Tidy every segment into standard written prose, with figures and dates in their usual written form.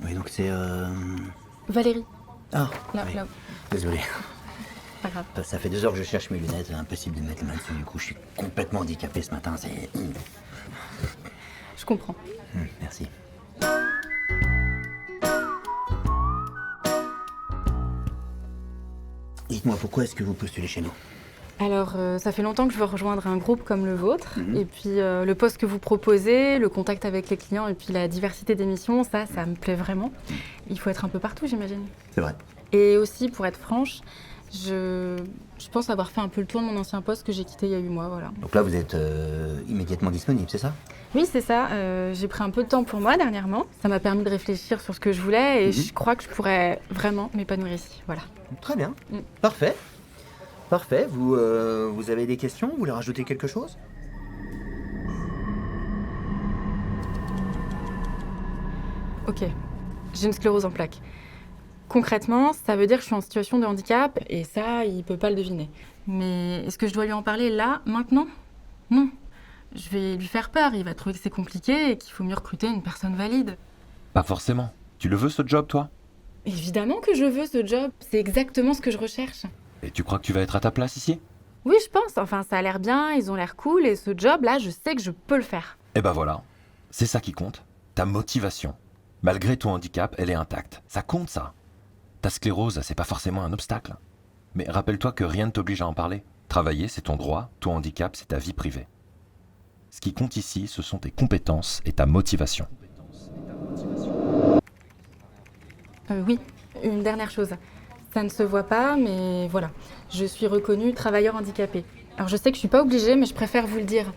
Oui, donc c'est... Valérie, Ah, là, oui. là, Désolé. pas grave. Ça fait 2 heures que je cherche mes lunettes, impossible de mettre la main dessus. Du coup, je suis complètement handicapé ce matin, c'est... Je comprends. Merci. Dites-moi, pourquoi est-ce que vous postulez chez nous? Alors, ça fait longtemps que je veux rejoindre un groupe comme le vôtre. Et puis, le poste que vous proposez, le contact avec les clients et puis la diversité des missions, ça me plaît vraiment. Il faut être un peu partout, j'imagine. C'est vrai. Et aussi, pour être franche, je pense avoir fait un peu le tour de mon ancien poste que j'ai quitté il y a 8 mois, voilà. Donc là, vous êtes immédiatement disponible, c'est ça? Oui, c'est ça. J'ai pris un peu de temps pour moi dernièrement. Ça m'a permis de réfléchir sur ce que je voulais et je crois que je pourrais vraiment m'épanouir ici. Voilà. Très bien. Mm. Parfait. Parfait. Vous avez des questions? Vous voulez rajouter quelque chose? Ok, j'ai une sclérose en plaques. Concrètement, ça veut dire que je suis en situation de handicap et ça, il peut pas le deviner. Mais est-ce que je dois lui en parler là, maintenant? Non. Je vais lui faire peur, il va trouver que c'est compliqué et qu'il faut mieux recruter une personne valide. Pas forcément. Tu le veux ce job, toi? Évidemment que je veux ce job, c'est exactement ce que je recherche. Et tu crois que tu vas être à ta place ici? Oui, je pense, enfin ça a l'air bien, ils ont l'air cool et ce job-là, je sais que je peux le faire. Eh ben voilà. C'est ça qui compte. Ta motivation. Malgré ton handicap, elle est intacte. Ça compte, ça. Ta sclérose, c'est pas forcément un obstacle. Mais rappelle-toi que rien ne t'oblige à en parler. Travailler, c'est ton droit, ton handicap, c'est ta vie privée. Ce qui compte ici, ce sont tes compétences et ta motivation. Oui, une dernière chose. Ça ne se voit pas, mais voilà. Je suis reconnue travailleur handicapé. Alors je sais que je suis pas obligée, mais je préfère vous le dire.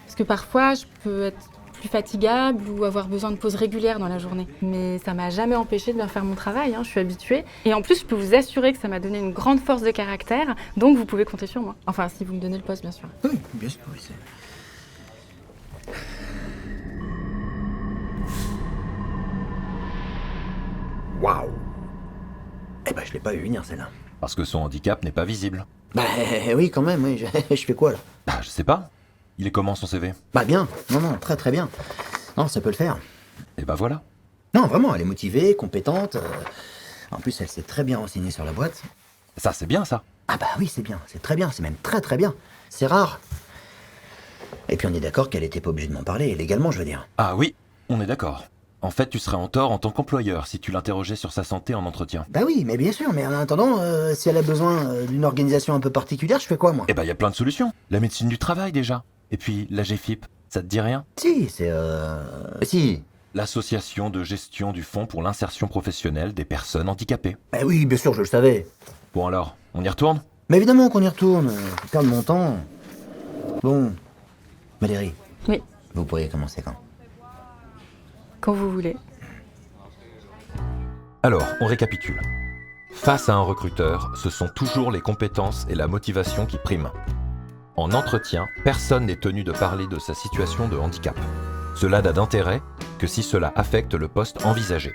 Parce que parfois, je peux être plus fatigable ou avoir besoin de pauses régulières dans la journée. Mais ça m'a jamais empêchée de bien faire mon travail, je suis habituée. Et en plus, je peux vous assurer que ça m'a donné une grande force de caractère, donc vous pouvez compter sur moi. Enfin, si vous me donnez le poste, bien sûr. Oui, bien sûr, oui, c'est... Waouh! Eh ben, je l'ai pas eu venir, celle-là. Parce que son handicap n'est pas visible. Bah oui, quand même, oui. Je fais quoi, là? Bah, je sais pas. Il est comment son CV? Bah bien. Non, très très bien. Non, ça peut le faire. Et bah voilà. Non, vraiment, elle est motivée, compétente. En plus, elle s'est très bien renseignée sur la boîte. Ça, c'est bien, ça. Ah bah oui, c'est bien, c'est très bien, c'est même très très bien. C'est rare. Et puis on est d'accord qu'elle était pas obligée de m'en parler, légalement, je veux dire. Ah oui, on est d'accord. En fait, tu serais en tort en tant qu'employeur si tu l'interrogeais sur sa santé en entretien. Bah oui, mais bien sûr, mais en attendant, si elle a besoin d'une organisation un peu particulière, je fais quoi, moi? Eh ben, il y a plein de solutions. La médecine du travail, déjà. Et puis, la GFIP, ça te dit rien? Si, c'est Si. L'association de gestion du fonds pour l'insertion professionnelle des personnes handicapées. Bah oui, bien sûr, je le savais. Bon alors, on y retourne? Mais évidemment qu'on y retourne, faut perdre mon temps. Bon, Valérie, Oui, vous pourriez commencer quand? quand vous voulez. Alors, on récapitule. Face à un recruteur, ce sont toujours les compétences et la motivation qui priment. En entretien, personne n'est tenu de parler de sa situation de handicap. Cela n'a d'intérêt que si cela affecte le poste envisagé.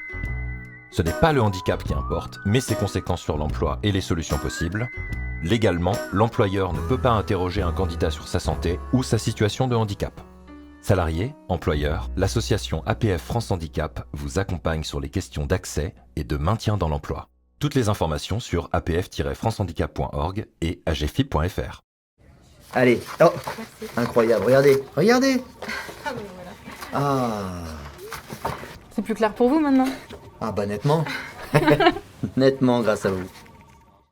Ce n'est pas le handicap qui importe, mais ses conséquences sur l'emploi et les solutions possibles. Légalement, l'employeur ne peut pas interroger un candidat sur sa santé ou sa situation de handicap. Salariés, employeurs, l'association APF France Handicap vous accompagne sur les questions d'accès et de maintien dans l'emploi. Toutes les informations sur apf-francehandicap.org et agfip.fr. Allez, oh, Merci. incroyable, regardez, regardez. Ah ben voilà. Ah, C'est plus clair pour vous maintenant? ah bah nettement. Nettement grâce à vous.